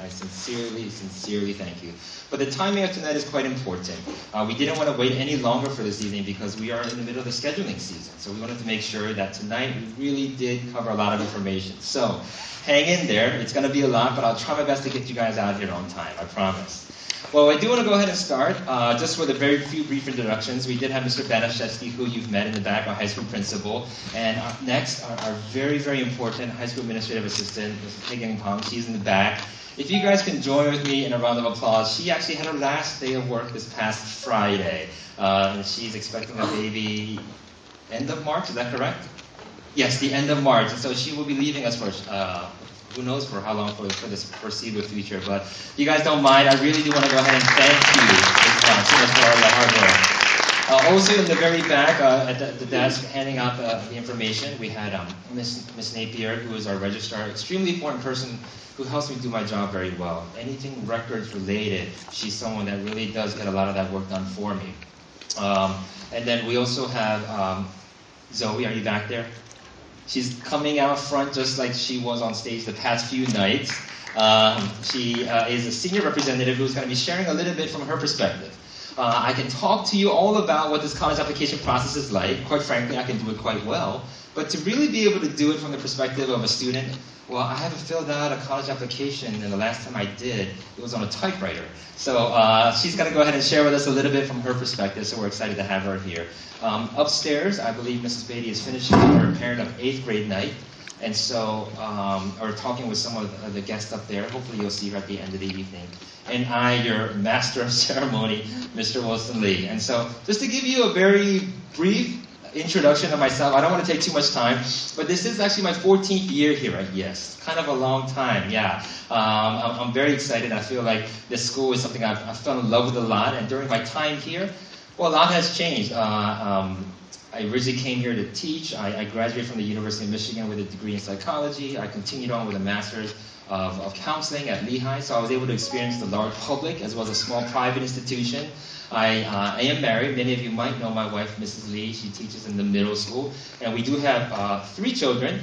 I sincerely thank you. But the timing of tonight is quite important. We didn't want to wait any longer for this evening because we are in the middle of the scheduling season. So we wanted to make sure that tonight we really did cover a lot of information. So hang in there. It's going to be a lot, but I'll try my best to get you guys out here on time. I promise. Well, I do want to go ahead and start, just with a very few brief introductions. We did have Mr. Banashevsky, who you've met in the back, our high school principal. And next, our very, very important high school administrative assistant, Mrs. Hae Pang. She's in the back. If you guys can join with me in a round of applause, she actually had her last day of work this past Friday. And she's expecting a baby end of March, is that correct? Yes, the end of March. And so she will be leaving us for who knows for how long for this foreseeable future. But if you guys don't mind, I really do want to go ahead and thank you so much for all the hard work. Also in the very back at the desk handing out the information, we had Miss Napier, who is our registrar, extremely important person who helps me do my job very well. Anything records related, she's someone that really does get a lot of that work done for me. And then we also have Zoe, are you back there? She's coming out front just like she was on stage the past few nights. She is a senior representative who's going to be sharing a little bit from her perspective. I can talk to you all about what this college application process is like. Quite frankly, I can do it quite well. But to really be able to do it from the perspective of a student, well, I haven't filled out a college application, and the last time I did, it was on a typewriter. So she's going to go ahead and share with us a little bit from her perspective, so we're excited to have her here. Upstairs, I believe Mrs. Beatty is finishing her parent of 8th grade night, and so, or talking with some of the guests up there. Hopefully you'll see her at the end of the evening. And I, your master of ceremony, Mr. Wilson Lee. And so, just to give you a very brief introduction of myself. I don't want to take too much time, but this is actually my 14th year here at YISS. Kind of a long time, yeah. I'm very excited. I feel like this school is something I've fell in love with a lot, and during my time here, well, a lot has changed. I originally came here to teach. I graduated from the University of Michigan with a degree in psychology. I continued on with a master's of counseling at Lehigh, so I was able to experience the large public as well as a small private institution. I am married. Many of you might know my wife, Mrs. Lee. She teaches in the middle school. And we do have 3 children.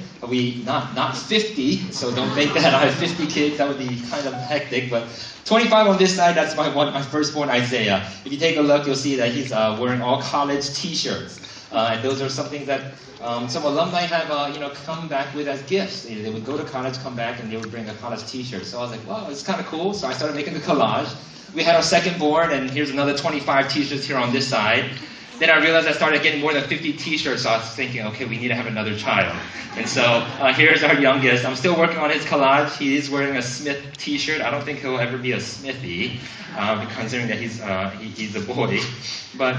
Not 50, so don't think that I have 50 kids. That would be kind of hectic. But 25 on this side, that's my firstborn, Isaiah. If you take a look, you'll see that he's wearing all college T-shirts. And those are something that some alumni have come back with as gifts. They would go to college, come back, and they would bring a college T-shirt. So I was like, wow, it's kind of cool. So I started making the collage. We had our second born, and here's another 25 T-shirts here on this side. Then I realized I started getting more than 50 T-shirts, so I was thinking, okay, we need to have another child. And so here's our youngest. I'm still working on his collage. He is wearing a Smith T-shirt. I don't think he'll ever be a Smithy, considering that he's a boy. But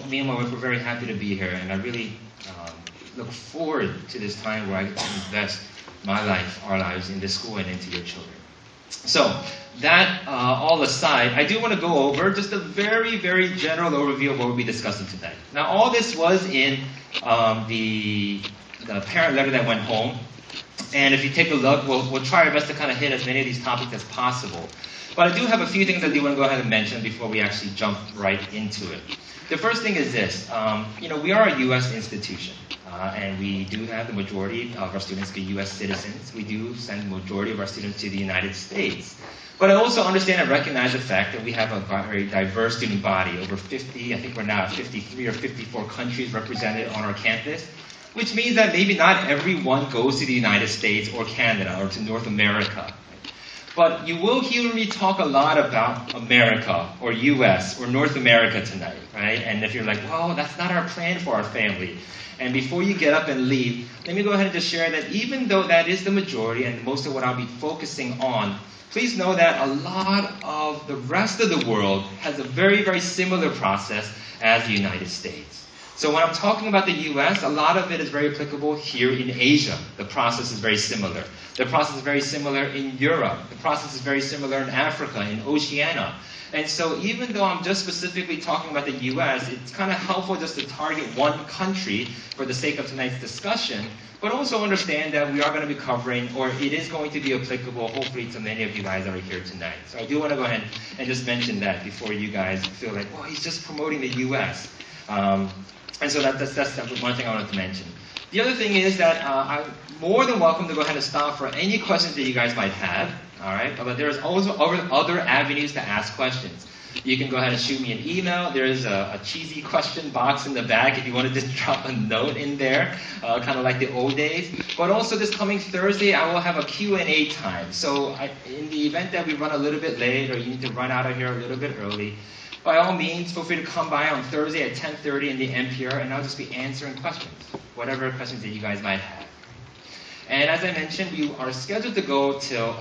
me and my wife were very happy to be here, and I really look forward to this time where I get to invest my life, our lives, in this school and into your children. So, that all aside, I do want to go over just a very, very general overview of what we'll be discussing tonight. Now, all this was in the parent letter that went home. And if you take a look, we'll try our best to kind of hit as many of these topics as possible. But I do have a few things I do want to go ahead and mention before we actually jump right into it. The first thing is this. We are a U.S. institution. And we do have the majority of our students be U.S. citizens. We do send the majority of our students to the United States. But I also understand and recognize the fact that we have a very diverse student body. Over 50, I think we're now at 53 or 54 countries represented on our campus, which means that maybe not everyone goes to the United States or Canada or to North America. But you will hear me talk a lot about America or U.S. or North America tonight, right? And if you're like, well, that's not our plan for our family. And before you get up and leave, let me go ahead and just share that even though that is the majority and most of what I'll be focusing on, please know that a lot of the rest of the world has a very, very similar process as the United States. So when I'm talking about the U.S., a lot of it is very applicable here in Asia. The process is very similar. The process is very similar in Europe. The process is very similar in Africa, in Oceania. And so even though I'm just specifically talking about the U.S., it's kind of helpful just to target one country for the sake of tonight's discussion, but also understand that we are going to be covering, or it is going to be applicable, hopefully, to many of you guys that are here tonight. So I do want to go ahead and just mention that before you guys feel like, well, he's just promoting the U.S. And so that's one thing I wanted to mention. The other thing is that I'm more than welcome to go ahead and stop for any questions that you guys might have. All right, but there's also other avenues to ask questions. You can go ahead and shoot me an email. There's a cheesy question box in the back if you want to just drop a note in there, kind of like the old days. But also this coming Thursday, I will have a Q&A time. So in the event that we run a little bit late or you need to run out of here a little bit early, by all means, feel free to come by on Thursday at 10:30 in the NPR, and I'll just be answering questions, whatever questions that you guys might have. And as I mentioned, we are scheduled to go till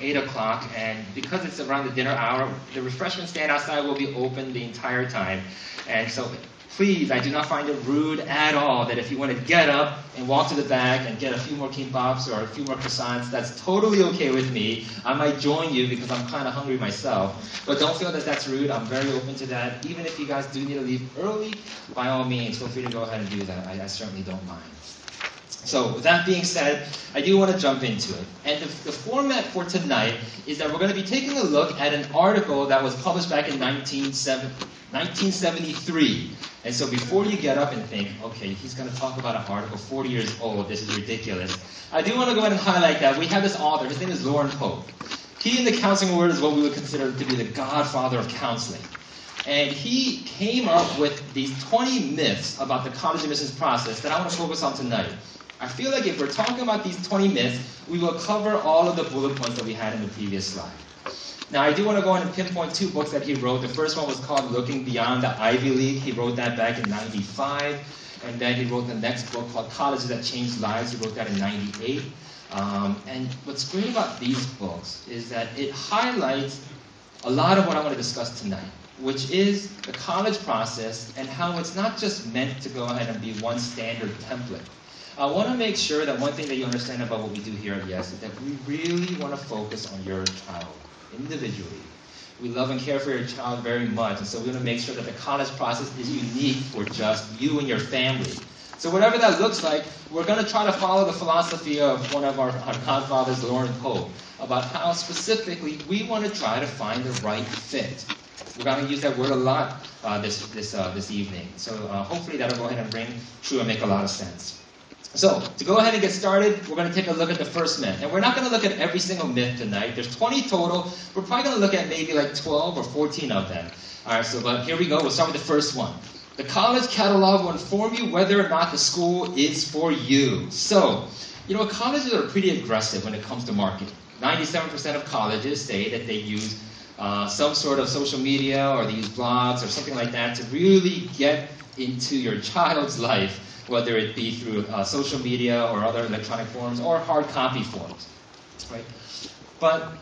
8 o'clock, and because it's around the dinner hour, the refreshment stand outside will be open the entire time. And so please, I do not find it rude at all that if you want to get up and walk to the back and get a few more kimbaps or a few more croissants, that's totally okay with me. I might join you because I'm kind of hungry myself. But don't feel that that's rude. I'm very open to that. Even if you guys do need to leave early, by all means, feel free to go ahead and do that. I certainly don't mind. So with that being said, I do want to jump into it. And the format for tonight is that we're going to be taking a look at an article that was published back in 1973. And so before you get up and think, okay, he's going to talk about an article 40 years old, this is ridiculous, I do want to go ahead and highlight that we have this author. His name is Lauren Pope. He in the counseling world is what we would consider to be the godfather of counseling. And he came up with these 20 myths about the college admissions process that I want to focus on tonight. I feel like if we're talking about these 20 myths, we will cover all of the bullet points that we had in the previous slide. Now, I do want to go in and pinpoint 2 books that he wrote. The first one was called Looking Beyond the Ivy League. He wrote that back in 95. And then he wrote the next book called Colleges That Changed Lives. He wrote that in 98. And what's great about these books is that it highlights a lot of what I want to discuss tonight, which is the college process and how it's not just meant to go ahead and be one standard template. I want to make sure that one thing that you understand about what we do here at YISS is that we really want to focus on your child individually. We love and care for your child very much, and so we want to make sure that the college process is unique for just you and your family. So whatever that looks like, we're going to try to follow the philosophy of one of our godfathers, Lauren Pope, about how specifically we want to try to find the right fit. We're going to use that word a lot this evening. So hopefully that'll go ahead and ring true and make a lot of sense. So, to go ahead and get started, we're going to take a look at the first myth. And we're not going to look at every single myth tonight. There's 20 total. We're probably going to look at maybe like 12 or 14 of them. All right, so but here we go. We'll start with the first one. The college catalog will inform you whether or not the school is for you. So, colleges are pretty aggressive when it comes to marketing. 97% of colleges say that they use some sort of social media or they use blogs or something like that to really get into your child's life, whether it be through social media or other electronic forms or hard copy forms, right? But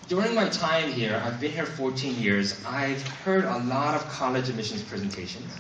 during my time here, I've been here 14 years, I've heard a lot of college admissions presentations.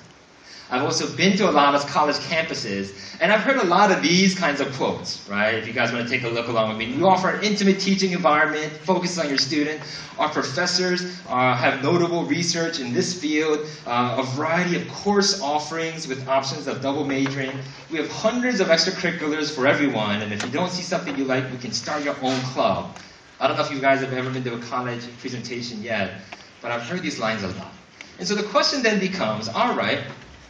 I've also been to a lot of college campuses, and I've heard a lot of these kinds of quotes, right? If you guys want to take a look along with me. We offer an intimate teaching environment, focused on your student. Our professors have notable research in this field, a variety of course offerings with options of double majoring. We have hundreds of extracurriculars for everyone, and if you don't see something you like, we can start your own club. I don't know if you guys have ever been to a college presentation yet, but I've heard these lines a lot. And so the question then becomes, all right,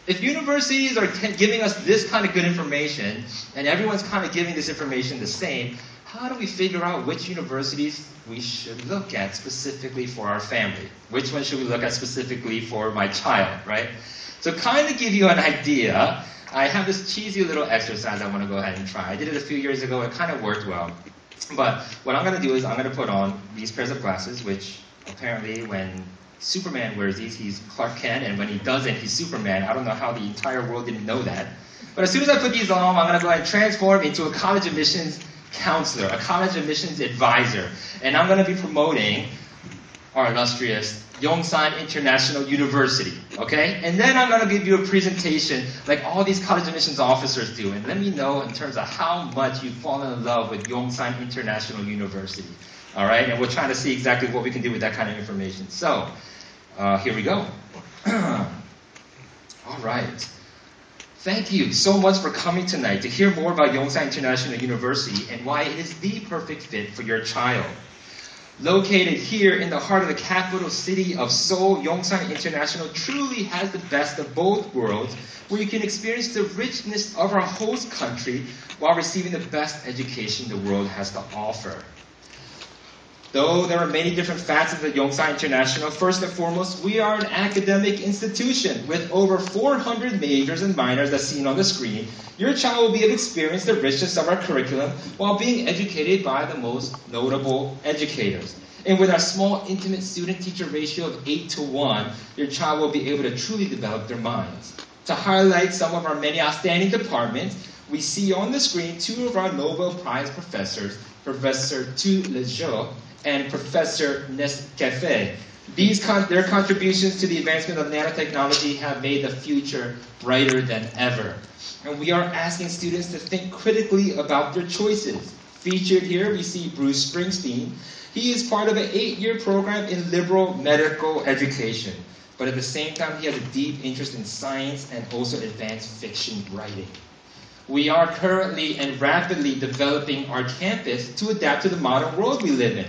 if universities are giving us this kind of good information, and everyone's kind of giving this information the same, how do we figure out which universities we should look at specifically for our family? Which one should we look at specifically for my child, right? So kind of give you an idea, I have this cheesy little exercise I want to go ahead and try. I did it a few years ago. It kind of worked well. But what I'm going to do is I'm going to put on these pairs of glasses, which apparently when Superman wears these, he's Clark Kent, and when he doesn't, he's Superman. I don't know how the entire world didn't know that. But as soon as I put these on, I'm going to go ahead and transform into a college admissions counselor, a college admissions advisor. And I'm going to be promoting our illustrious Yongsan International University, okay? And then I'm going to give you a presentation like all these college admissions officers do, and let me know in terms of how much you've fallen in love with Yongsan International University, all right? And we're trying to see exactly what we can do with that kind of information. So, here we go. All right. Thank you so much for coming tonight to hear more about Yongsan International University and why it is the perfect fit for your child. Located here in the heart of the capital city of Seoul, Yongsan International truly has the best of both worlds, where you can experience the richness of our host country while receiving the best education the world has to offer. Though there are many different facets of Yongsan International, first and foremost, we are an academic institution with over 400 majors and minors as seen on the screen. Your child will be able to experience the richness of our curriculum while being educated by the most notable educators. And with our small, intimate student-teacher ratio of 8:1, your child will be able to truly develop their minds. To highlight some of our many outstanding departments, we see on the screen two of our Nobel Prize professors, Professor Tu Lejeune and Professor Nescafe. Their contributions to the advancement of nanotechnology have made the future brighter than ever. And we are asking students to think critically about their choices. Featured here, we see Bruce Springsteen. He is part of an 8-year program in liberal medical education. But at the same time, he has a deep interest in science and also advanced fiction writing. We are currently and rapidly developing our campus to adapt to the modern world we live in.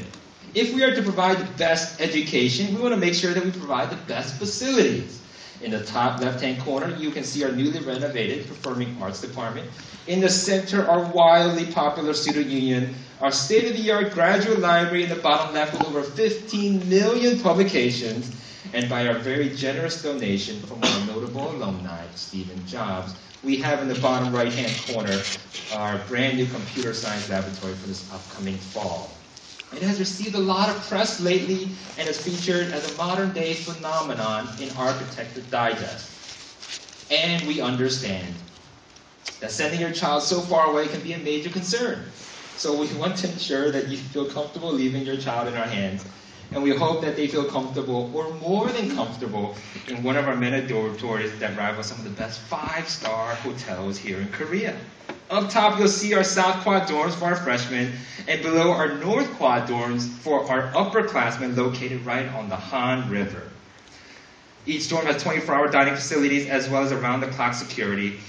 If we are to provide the best education, we want to make sure that we provide the best facilities. In the top left-hand corner, you can see our newly renovated Performing Arts Department. In the center, our wildly popular student union, our state-of-the-art graduate library in the bottom left with over 15 million publications, and by our very generous donation from our notable alumni, Stephen Jobs, we have in the bottom right-hand corner our brand new computer science laboratory for this upcoming fall. It has received a lot of press lately and is featured as a modern-day phenomenon in Architecture Digest. And we understand that sending your child so far away can be a major concern. So we want to ensure that you feel comfortable leaving your child in our hands. And we hope that they feel comfortable, or more than comfortable, in one of our many dormitories that rival some of the best 5-star hotels here in Korea. Up top, you'll see our South Quad dorms for our freshmen, and below our North Quad dorms for our upperclassmen located right on the Han River. Each dorm has 24-hour dining facilities as well as around-the-clock security.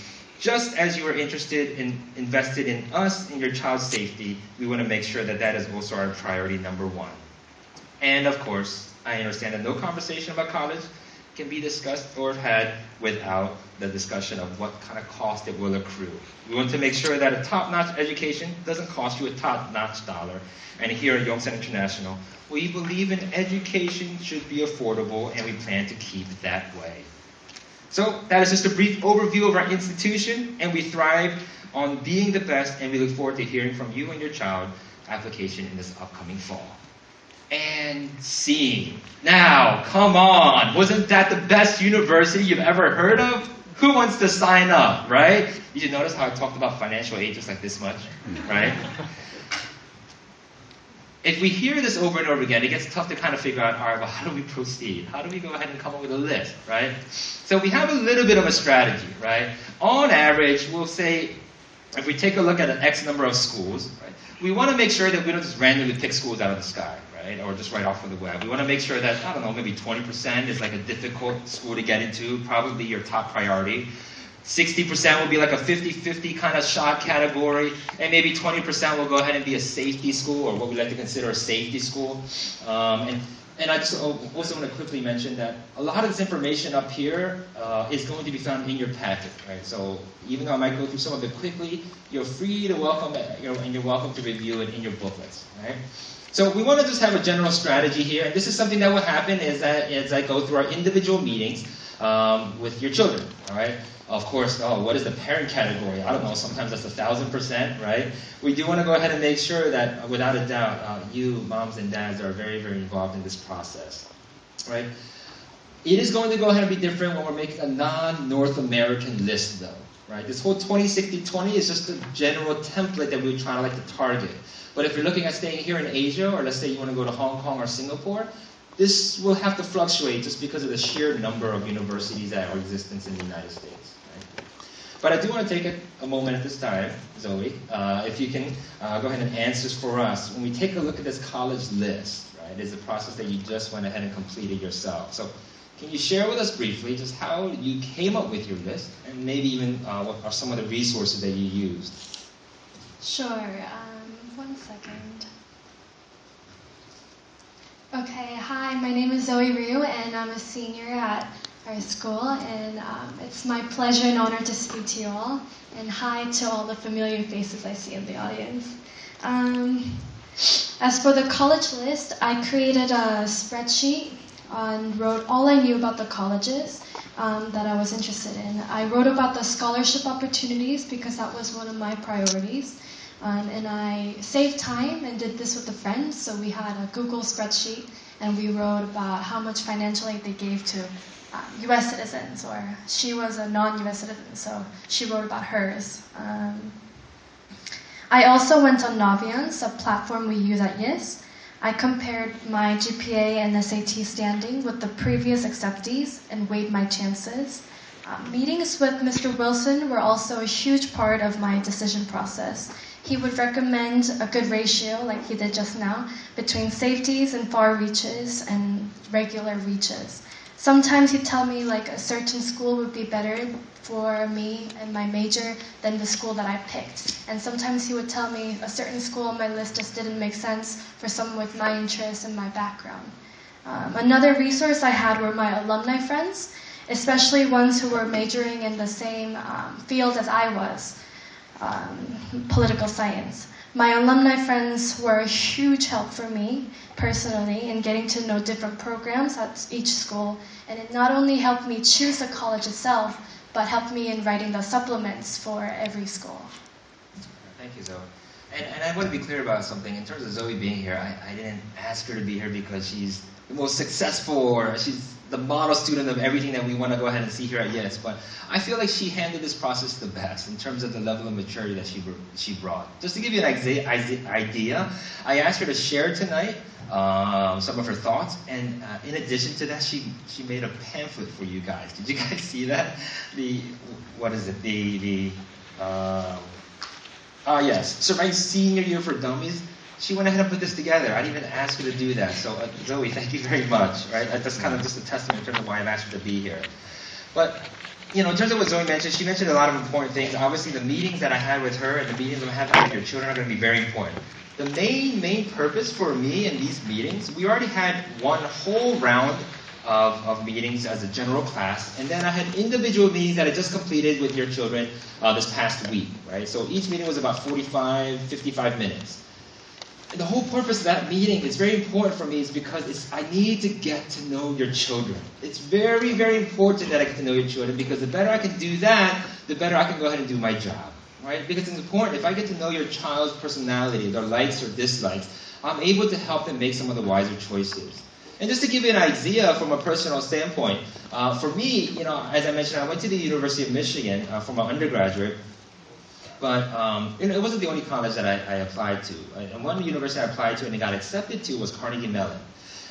Just as you are invested in us and your child's safety, we want to make sure that that is also our priority number one. And of course, I understand that no conversation about college can be discussed or had without the discussion of what kind of cost it will accrue. We want to make sure that a top-notch education doesn't cost you a top-notch dollar. And here at Yongsan International, we believe in education should be affordable, and we plan to keep it that way. So that is just a brief overview of our institution, and we thrive on being the best, and we look forward to hearing from you and your child application in this upcoming fall. And scene. Now, come on. Wasn't that the best university you've ever heard of? Who wants to sign up, right? Did you notice how I talked about financial aid just like this much, right? If we hear this over and over again, it gets tough to kind of figure out, all right, well, how do we proceed? How do we go ahead and come up with a list, right? So we have a little bit of a strategy, right? On average, we'll say, if we take a look at an X number of schools, right, we want to make sure that we don't just randomly pick schools out of the sky, right, or just right off of the web. We want to make sure that, I don't know, maybe 20% is like a difficult school to get into, probably your top priority. 60% will be like a 50-50 kind of shot category, and maybe 20% will go ahead and be a safety school, or what we like to consider a safety school. And I just also want to quickly mention that a lot of this information up here is going to be found in your packet, right? So even though I might go through some of it quickly, you're free to welcome, and you're welcome to review it in your booklets, right? So we want to just have a general strategy here, and this is something that will happen as I go through our individual meetings with your children, all right? Of course, what is the parent category? I don't know, sometimes that's 1,000%, right? We do want to go ahead and make sure that, without a doubt, you, moms and dads, are very, very involved in this process, right? It is going to go ahead and be different when we're making a non-North American list, though, right? This whole 20-60-20 is just a general template that we're trying to target. But if you're looking at staying here in Asia, or let's say you want to go to Hong Kong or Singapore, this will have to fluctuate just because of the sheer number of universities that are in existence in the United States. Right? But I do want to take a moment at this time, Zoe, if you can go ahead and answer for us. When we take a look at this college list, right, it's a process that you just went ahead and completed yourself. So can you share with us briefly just how you came up with your list, and maybe even what are some of the resources that you used? Sure. 1 second. Okay, hi, my name is Zoe Ryu, and I'm a senior at our school, and it's my pleasure and honor to speak to you all, and hi to all the familiar faces I see in the audience. As for the college list, I created a spreadsheet and wrote all I knew about the colleges that I was interested in. I wrote about the scholarship opportunities because that was one of my priorities. And I saved time and did this with a friend. So we had a Google spreadsheet and we wrote about how much financial aid they gave to U.S. citizens, or she was a non-U.S. citizen, so she wrote about hers. I also went on Naviance, a platform we use at YISS. I compared my GPA and SAT standing with the previous acceptees and weighed my chances. Meetings with Mr. Wilson were also a huge part of my decision process. He would recommend a good ratio, like he did just now, between safeties and far reaches and regular reaches. Sometimes he'd tell me like a certain school would be better for me and my major than the school that I picked. And sometimes he would tell me a certain school on my list just didn't make sense for someone with my interests and my background. Another resource I had were my alumni friends, especially ones who were majoring in the same field as I was, political science. My alumni friends were a huge help for me personally in getting to know different programs at each school, and it not only helped me choose the college itself, but helped me in writing the supplements for every school. Thank you, Zoe. And I want to be clear about something. In terms of Zoe being here, I didn't ask her to be here because she's the most successful or she's the model student of everything that we want to go ahead and see here at YISS. But I feel like she handled this process the best in terms of the level of maturity that she brought. Just to give you an idea, I asked her to share tonight some of her thoughts, and in addition to that, she made a pamphlet for you guys. Did you guys see that? Yes. So my senior year for dummies, she went ahead and put this together. I didn't even ask her to do that. So Zoe, thank you very much. Right? That's kind of just a testament in terms of why I've asked her to be here. But in terms of what Zoe mentioned, she mentioned a lot of important things. Obviously, the meetings that I had with her and the meetings I'm having with your children are going to be very important. The main purpose for me in these meetings, we already had one whole round of meetings as a general class, and then I had individual meetings that I just completed with your children this past week, right? So each meeting was about 45, 55 minutes. And the whole purpose of that meeting is very important for me is because I need to get to know your children. It's very, very important that I get to know your children because the better I can do that, the better I can go ahead and do my job, right? Because it's important. If I get to know your child's personality, their likes or dislikes, I'm able to help them make some of the wiser choices. And just to give you an idea from a personal standpoint, for me, as I mentioned, I went to the University of Michigan for my undergraduate. But it wasn't the only college that I applied to. And one university I applied to and I got accepted to was Carnegie Mellon.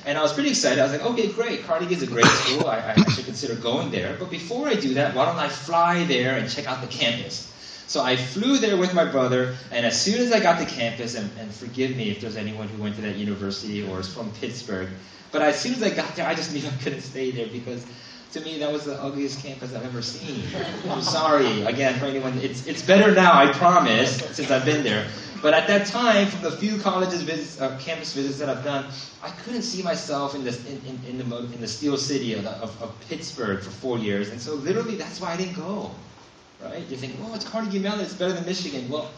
And I was pretty excited. I was like, okay, great. Carnegie's a great school. I should consider going there. But before I do that, why don't I fly there and check out the campus? So I flew there with my brother, and as soon as I got to campus, and forgive me if there's anyone who went to that university or is from Pittsburgh, but as soon as I got there, I just knew I couldn't stay there because to me, that was the ugliest campus I've ever seen. I'm sorry, again, for anyone. It's better now, I promise, since I've been there. But at that time, from the few campus visits that I've done, I couldn't see myself in the steel city of Pittsburgh for 4 years. And so literally, that's why I didn't go. Right? You think, oh, it's Carnegie Mellon, it's better than Michigan. Well,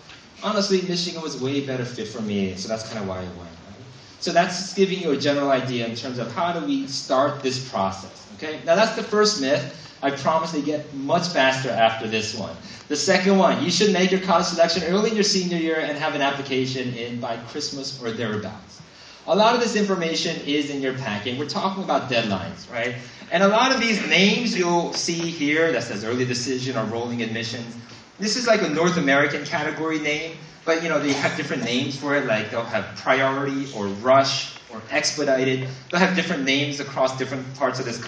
honestly, Michigan was a way better fit for me, so that's kind of why I went. So that's giving you a general idea in terms of how do we start this process. Okay? Now that's the first myth. I promise they get much faster after this one. The second one, you should make your college selection early in your senior year and have an application in by Christmas or thereabouts. A lot of this information is in your packet. We're talking about deadlines, right? And a lot of these names you'll see here that says early decision or rolling admissions. This is like a North American category name. But, they have different names for it, like they'll have priority or rush or expedited. They'll have different names across different parts of this,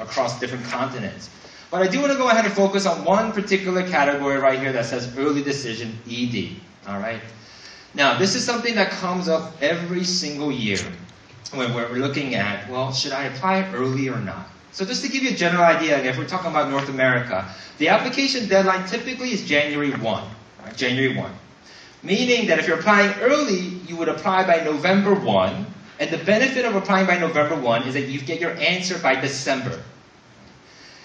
across different continents. But I do want to go ahead and focus on one particular category right here that says early decision, ED. All right? Now, this is something that comes up every single year when we're looking at, well, should I apply early or not? So just to give you a general idea, if we're talking about North America, the application deadline typically is January 1. Right? January 1. Meaning that if you're applying early, you would apply by November 1, And the benefit of applying by November 1 is that you get your answer by December.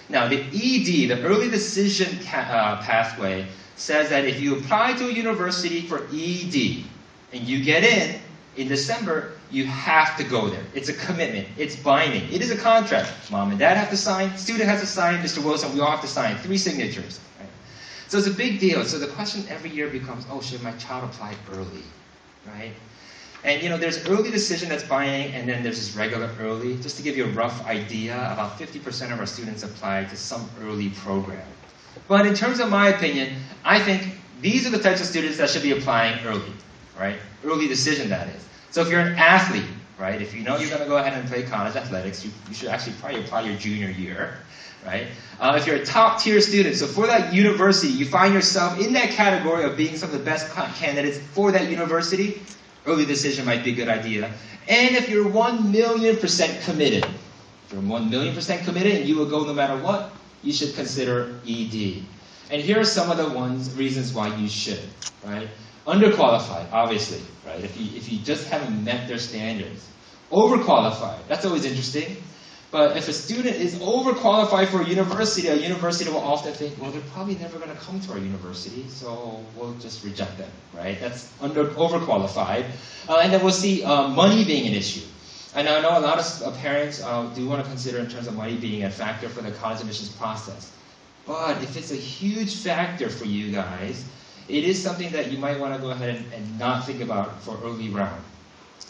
Now, the ED, the early decision pathway, says that if you apply to a university for ED and you get in December, you have to go there. It's a commitment. It's binding. It is a contract. Mom and dad have to sign. Student has to sign. Mr. Wilson, we all have to sign. 3 signatures. Right? So it's a big deal. So the question every year becomes, oh, should my child apply early? Right? And there's early decision that's binding, and then there's this regular early. Just to give you a rough idea, about 50% of our students apply to some early program. But in terms of my opinion, I think these are the types of students that should be applying early, right? Early decision, that is. So if you're an athlete, right, if you know you're going to go ahead and play college athletics, you should actually probably apply your junior year, right? If you're a top-tier student, so for that university, you find yourself in that category of being some of the best candidates for that university, early decision might be a good idea. And if you're 1,000,000% committed, if you're 1,000,000% committed and you will go no matter what, you should consider ED. And here are some of the reasons why you should, right? Underqualified, obviously, right? If you just haven't met their standards. Overqualified, that's always interesting. But if a student is overqualified for a university will often think, well, they're probably never going to come to our university, so we'll just reject them, right? That's overqualified. And then we'll see money being an issue. And I know a lot of parents do want to consider in terms of money being a factor for the college admissions process. But if it's a huge factor for you guys, it is something that you might want to go ahead and not think about for early round.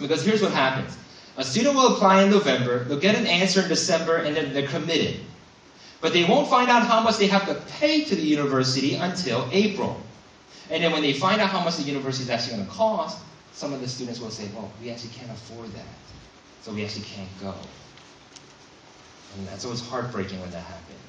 Because here's what happens. A student will apply in November, they'll get an answer in December, and then they're committed. But they won't find out how much they have to pay to the university until April. And then when they find out how much the university is actually going to cost, some of the students will say, well, we actually can't afford that. So we actually can't go. And that's always heartbreaking when that happens.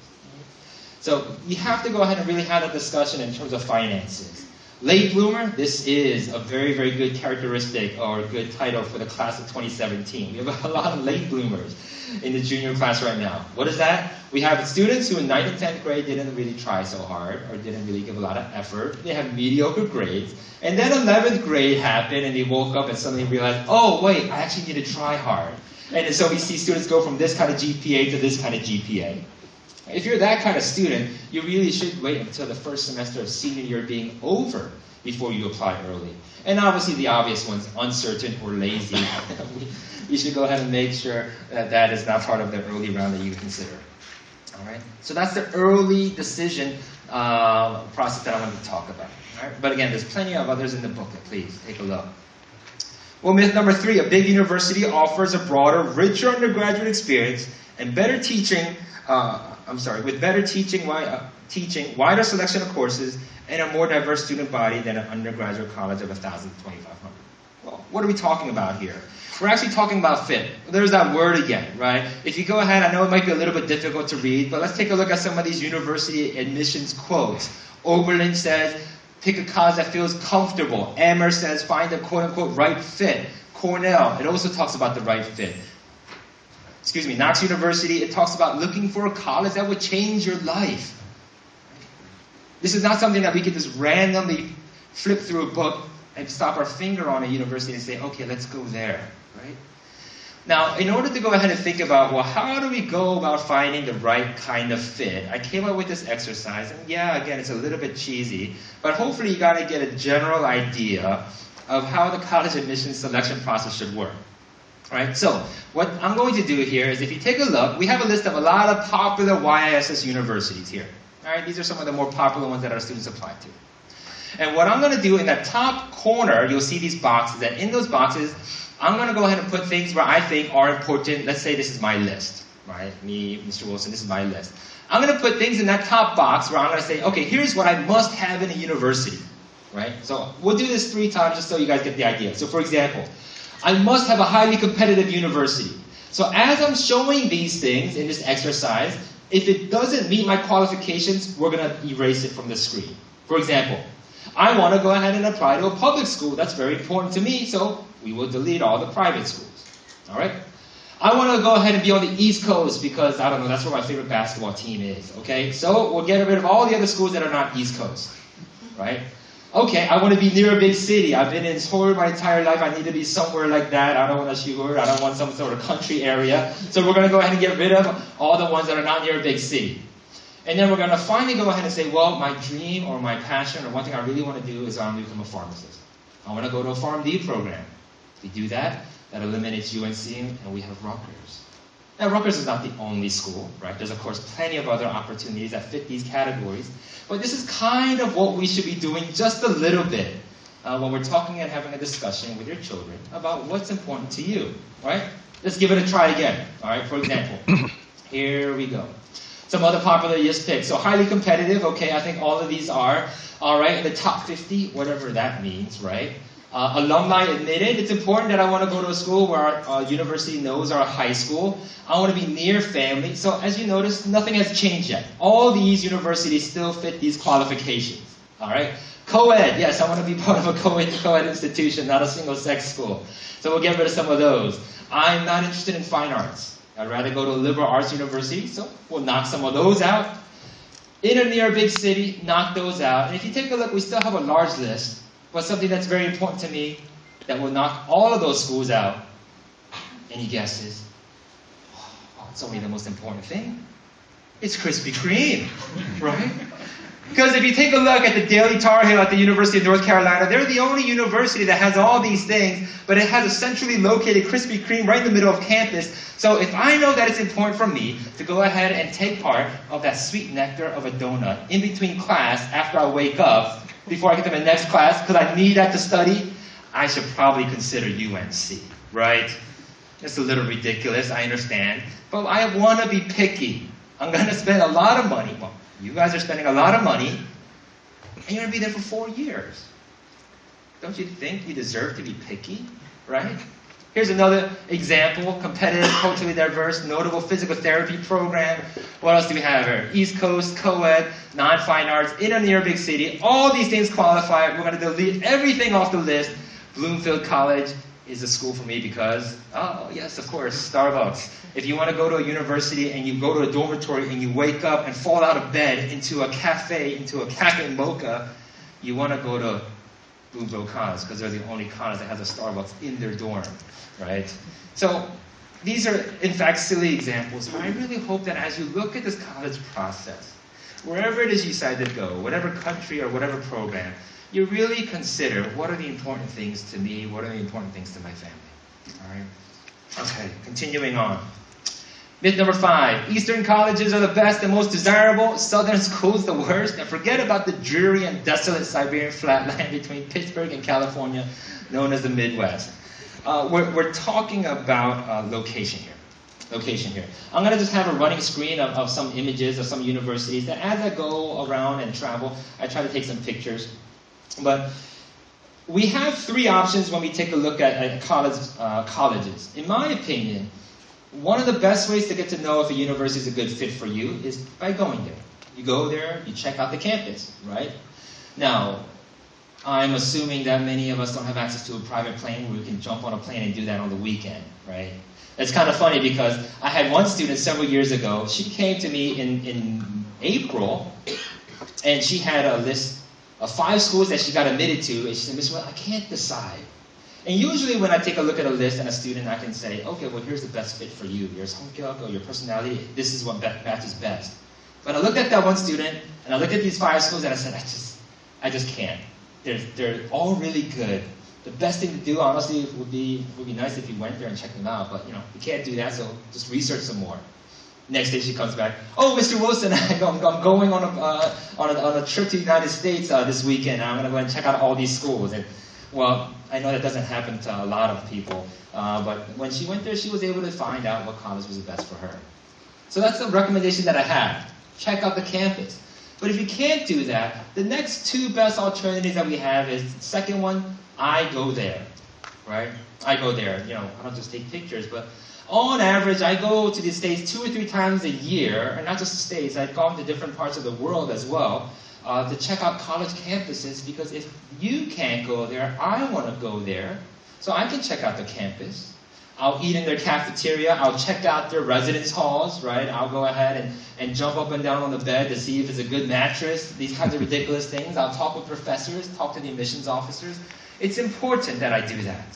So you have to go ahead and really have a discussion in terms of finances. Late bloomer, this is a very, very good characteristic or a good title for the class of 2017. We have a lot of late bloomers in the junior class right now. What is that? We have students who in 9th and 10th grade didn't really try so hard or didn't really give a lot of effort. They have mediocre grades. And then 11th grade happened and they woke up and suddenly realized, oh, wait, I actually need to try hard. And so we see students go from this kind of GPA to this kind of GPA. If you're that kind of student, you really should wait until the first semester of senior year being over before you apply early. And obviously the obvious ones, uncertain or lazy. You should go ahead and make sure that that is not part of the early round that you consider. All right? So that's the early decision process that I wanted to talk about. All right? But again, there's plenty of others in the booklet. Please take a look. Well, myth number 3, a big university offers a broader, richer undergraduate experience and better teaching, with better teaching, wider selection of courses, and a more diverse student body than an undergraduate college of 1,000 to 2,500. Well, what are we talking about here? We're actually talking about fit. There's that word again, right? If you go ahead, I know it might be a little bit difficult to read, but let's take a look at some of these university admissions quotes. Oberlin says, pick a college that feels comfortable. Amherst says, find the quote-unquote right fit. Cornell, it also talks about the right fit. Knox University, it talks about looking for a college that would change your life. This is not something that we can just randomly flip through a book and stop our finger on a university and say, okay, let's go there, right? Now, in order to go ahead and think about, well, how do we go about finding the right kind of fit? I came up with this exercise, and yeah, again, it's a little bit cheesy, but hopefully you got to get a general idea of how the college admissions selection process should work. Right? So, what I'm going to do here is if you take a look, we have a list of a lot of popular YISS universities here. All right? These are some of the more popular ones that our students apply to. And what I'm going to do in that top corner, you'll see these boxes, and in those boxes, I'm going to go ahead and put things where I think are important. Let's say this is my list, right? Me, Mr. Wilson, this is my list. I'm going to put things in that top box where I'm going to say, okay, here's what I must have in a university, right? So we'll do this 3 times just so you guys get the idea. So for example, I must have a highly competitive university. So as I'm showing these things in this exercise, if it doesn't meet my qualifications, we're going to erase it from the screen. For example, I want to go ahead and apply to a public school. That's very important to me, so we will delete all the private schools. All right? I want to go ahead and be on the East Coast because, I don't know, that's where my favorite basketball team is. Okay? So we'll get rid of all the other schools that are not East Coast. Right? Okay, I want to be near a big city. I've been in Seoul my entire life. I need to be somewhere like that. I don't want a Shigur. I don't want some sort of country area. So we're going to go ahead and get rid of all the ones that are not near a big city. And then we're going to finally go ahead and say, well, my dream or my passion or one thing I really want to do is I want to become a pharmacist. I want to go to a PharmD program. If we do that, that eliminates UNC and we have Rutgers. Now, Rutgers is not the only school, right? There's, of course, plenty of other opportunities that fit these categories. But this is kind of what we should be doing just a little bit when we're talking and having a discussion with your children about what's important to you, right? Let's give it a try again, all right? For example, here we go. Some other popular YISS picks. So highly competitive, okay, I think all of these are, all right, in the top 50, whatever that means, right? Alumni admitted. It's important that I want to go to a school where our university knows our high school. I want to be near family. So as you notice, nothing has changed yet. All these universities still fit these qualifications. All right? Co-ed. Yes, I want to be part of a co-ed institution, not a single-sex school. So we'll get rid of some of those. I'm not interested in fine arts. I'd rather go to a liberal arts university. So we'll knock some of those out. In or near a big city, knock those out. And if you take a look, we still have a large list. But something that's very important to me that will knock all of those schools out. Any guesses? Oh, it's only the most important thing. It's Krispy Kreme, right? Because if you take a look at the Daily Tar Heel at the University of North Carolina, they're the only university that has all these things, but it has a centrally located Krispy Kreme right in the middle of campus. So if I know that it's important for me to go ahead and take part of that sweet nectar of a donut in between class after I wake up, before I get to my next class, because I need that to study, I should probably consider UNC, right? It's a little ridiculous, I understand. But I want to be picky. I'm going to spend a lot of money. Well, you guys are spending a lot of money, and you're going to be there for 4 years. Don't you think you deserve to be picky, right? Here's another example, competitive, culturally diverse, notable physical therapy program. What else do we have here? East Coast, co-ed, non-fine arts, in or near a big city. All these things qualify. We're going to delete everything off the list. Bloomfield College is a school for me because, oh, yes, of course, Starbucks. If you want to go to a university and you go to a dormitory and you wake up and fall out of bed into a cafe mocha, you want to go to Bloomfield College because they're the only college that has a Starbucks in their dorm, right? So these are, in fact, silly examples, but I really hope that as you look at this college process, wherever it is you decide to go, whatever country or whatever program, you really consider what are the important things to me, what are the important things to my family, all right? Okay, continuing on. Myth number 5, Eastern colleges are the best and most desirable, Southern schools the worst, and forget about the dreary and desolate Siberian flatland between Pittsburgh and California, known as the Midwest. We're talking about location here. I'm going to just have a running screen of some images of some universities that as I go around and travel, I try to take some pictures. But we have 3 options when we take a look at colleges. In my opinion, one of the best ways to get to know if a university is a good fit for you is by going there. You go there, you check out the campus, right? Now, I'm assuming that many of us don't have access to a private plane where we can jump on a plane and do that on the weekend, right? It's kind of funny because I had one student several years ago. She came to me in April, and she had a list of 5 schools that she got admitted to, and she said, Ms. Well, I can't decide. And usually when I take a look at a list and a student, I can say, okay, well, here's the best fit for you. Your 성격 or your personality, this is what matches best. But I looked at that one student, and I looked at these 5 schools, and I said, I just can't. They're all really good. The best thing to do, honestly, would be nice if you went there and checked them out. But, you can't do that, so just research some more. Next day she comes back, oh, Mr. Wilson, I'm going on a trip to the United States this weekend. I'm going to go and check out all these schools. And, well, I know that doesn't happen to a lot of people, but when she went there, she was able to find out what college was the best for her. So that's the recommendation that I have. Check out the campus. But if you can't do that, the next 2 best alternatives that we have is, the second one, I go there, right? I go there. I don't just take pictures, but on average, I go to the States 2 or 3 times a year, and not just the States, I've gone to different parts of the world as well, to check out college campuses, because if you can't go there, I want to go there, so I can check out the campus. I'll eat in their cafeteria. I'll check out their residence halls, right? I'll go ahead and jump up and down on the bed to see if it's a good mattress. These kinds of ridiculous things. I'll talk with professors, talk to the admissions officers. It's important that I do that.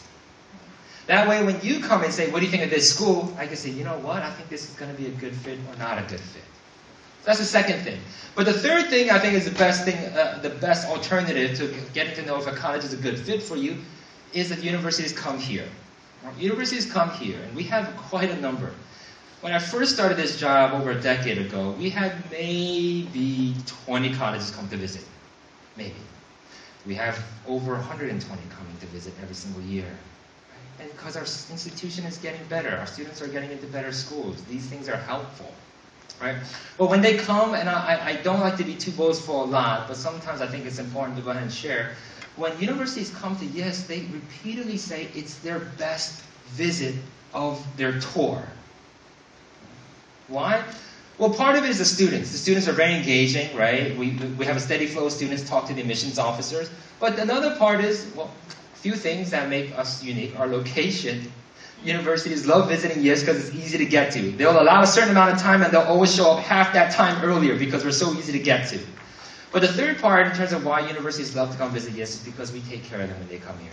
That way, when you come and say, what do you think of this school? I can say, you know what? I think this is going to be a good fit or not a good fit. So that's the second thing. But the third thing I think is the best alternative to getting to know if a college is a good fit for you is that universities come here. Universities come here, and we have quite a number. When I first started this job over a decade ago, we had maybe 20 colleges come to visit. Maybe. We have over 120 coming to visit every single year. And because our institution is getting better, our students are getting into better schools, these things are helpful. Right? But when they come, and I don't like to be too boastful a lot, but sometimes I think it's important to go ahead and share. When universities come to YISS, they repeatedly say it's their best visit of their tour. Why? Well, part of it is the students. The students are very engaging, right? We have a steady flow of students talk to the admissions officers. But another part is, well, a few things that make us unique. Our location. Universities love visiting YISS because it's easy to get to. They'll allow a certain amount of time and they'll always show up half that time earlier because we're so easy to get to. But the third part in terms of why universities love to come visit YISS is because we take care of them when they come here.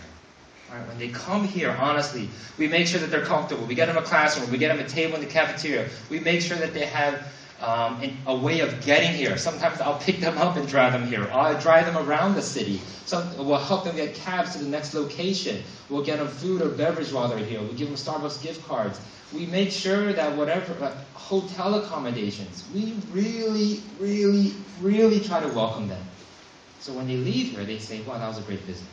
Right? When they come here, honestly, we make sure that they're comfortable. We get them a classroom. We get them a table in the cafeteria. We make sure that they have a way of getting here. Sometimes I'll pick them up and drive them here. I'll drive them around the city. We'll help them get cabs to the next location. We'll get them food or beverage while they're here. We'll give them Starbucks gift cards. We make sure that whatever, hotel accommodations, we really, really, really try to welcome them. So when they leave here, they say, wow, that was a great visit.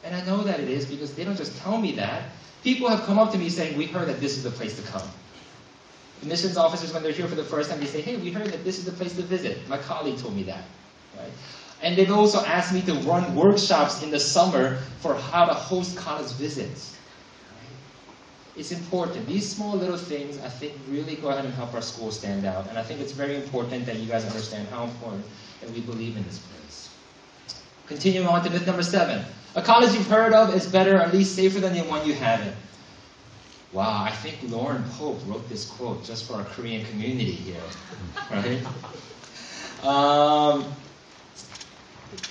And I know that it is because they don't just tell me that. People have come up to me saying, we heard that this is the place to come. Admissions officers, when they're here for the first time, they say, hey, we heard that this is the place to visit. My colleague told me that. Right? And they've also asked me to run workshops in the summer for how to host college visits. Right? It's important. These small little things, I think, really go ahead and help our school stand out. And I think it's very important that you guys understand how important that we believe in this place. Continuing on to myth number 7. A college you've heard of is better, or at least safer than the one you haven't. Wow, I think Lauren Pope wrote this quote just for our Korean community here, right?